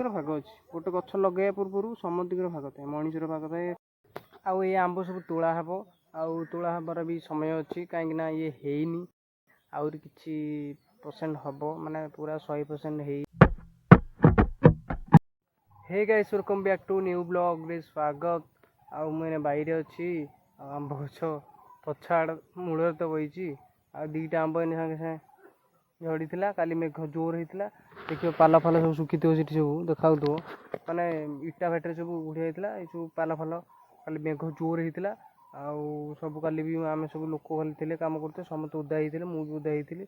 भाग अच्छी गोटे गछ लगे पूर्व समस्त भाग थाए मनीषर भाग थाए आउ ये आंब सब तोला हे आउ तोला हबार भी समय अच्छी कहीं ये हैनी आउरी किछि परसेंट हम माने पूरा 100% है। Hey guys welcome back to new blog रे स्वागत। आउ मैंने बाहर अच्छी आंब गछ पछाड़ मूल तो बही आ दीटा आंब इन सागे सागे झड़ी काली मेघ जोर होता देखिए पाला फाल सब सुखी थे सब देखा माने इटा भाटर सब उड़ी जाता ये सब पाला फाल काली मेघ जोर होता आउ सब काली भी आम सब लोक खाली थे कम करते समस्त उदा होते मुझे उदा होती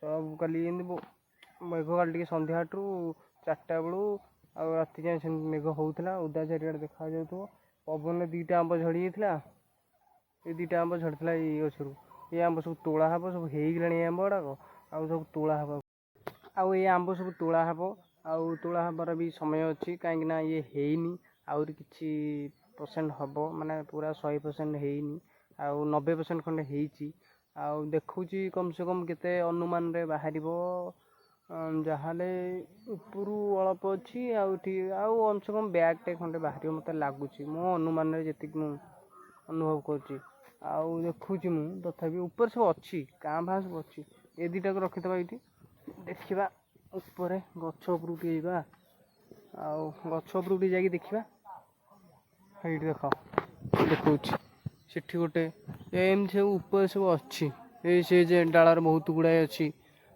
सब काली मेघ काली सन्ध्या चार्टा बेलू आ राति जाए मेघ होता उदा चारिआडे देखा जाऊ पवन दीटा आंब झड़ी जाता ये दीटा आंब झड़ता ये गचरू ये आंब सब तोला हे सब हो आंब गुड़ाक आउ सब तोला हे आउ ये आंब सब तोला हे आउ तोला हबार भी समय अच्छी कहीं ये हैनी आउरी किछि परसेंट हम माने पूरा 100% हैनी आउ 90% खंडे होईची आउ देखुची कम से कम केते अनुमान रे बाहर जहाले उपरू अल्प अच्छी आउ कम से कम बैग टे खंडे बाहर मत लगुच मो अनुमान रे जति अनुभव कर आउ देखुची मु तथापि ऊपर सब अच्छी काँ भाँ सब अच्छी ए दीटा को रखिदबा ये देखा ऊपर गछ उपरू टिके आउ गछ उपरू जाकि देखा ये देख देखा सेठी गोटे एम सब ऊपर सब अच्छी से डालार बहुत गुड़ाए अच्छी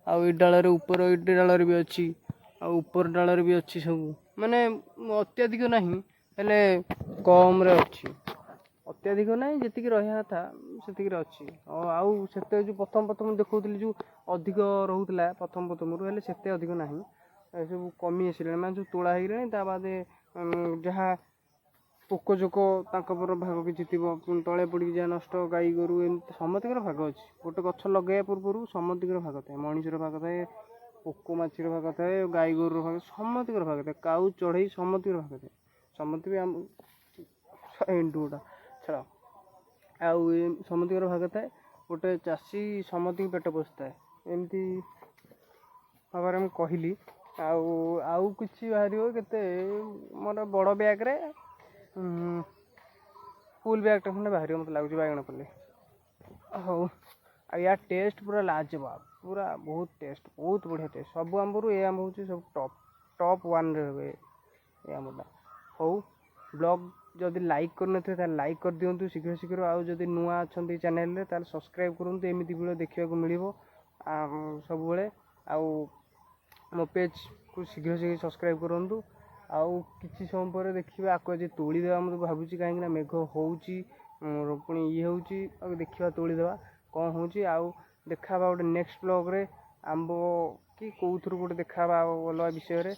आउ ये डाल ऊपर ये डाल भी अच्छी आउ ऊपर डाल भी अच्छी सब माने अत्याधिक नहीं हेले कम रे अच्छी अत्याधिक ना जी रहा था से अच्छी आउ से जो प्रथम प्रथम देखुली जो अधिक रोला प्रथम प्रथम रू से अधिक ना सब कमी आसा मैं जो तोड़ा हो बाद जहाँ पोकजोक भाग किसी थी तले पड़ी जा नष्ट गाई गोरु एमती समस्त भाग अच्छी गोटे गछ लगे पूर्व समस्त भाग थाए मनीषर भाग थाए पोक माछर भाग थाए गाई गोरु भाग समस्त भाग थाए काऊ चढ़ई समस्त भाग थाए समस्त भी आम एंडुटा छड़ा आउ समस्त भाग थाए गोटे चाषी समस्त पेट पोषिए एमती भाव में कहली आउ किसी बाहर के मोर बड़ ब्याग्रे फुल बैग टे खंडे बाहर मत लगुच बैगण पल्ले हो या टेस्ट पूरा लाजवाब पूरा बहुत टेस्ट बहुत बढ़िया टेस्ट सब आंबरू ये आंब हूँ सब टॉप टॉप वन रे ये आंबा हो ब्लॉग जदि लाइक करते लाइक कर दिंतु शीघ्र शीघ्र आउ जदि नुआ अच्छा चैनल रे सब्सक्राइब करूँ एमती वीडियो देखा मिल सब आउ मो पेज को शीघ्र शीघ्र सब्सक्राइब करूँ आउ किसी समय पर देखिए आको आज तोड़ीदेवा मुझे भावुँ कहीं मेघ होची पुणी ये हूँ देखा तोड़ीदेवा कौन हूँ आउ देखा गोटे नेक्स्ट ब्लॉग रे आंब कि कौ थ्रु गोटे देखा अलग विषय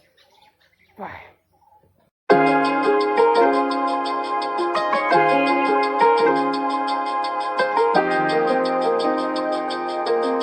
बाय।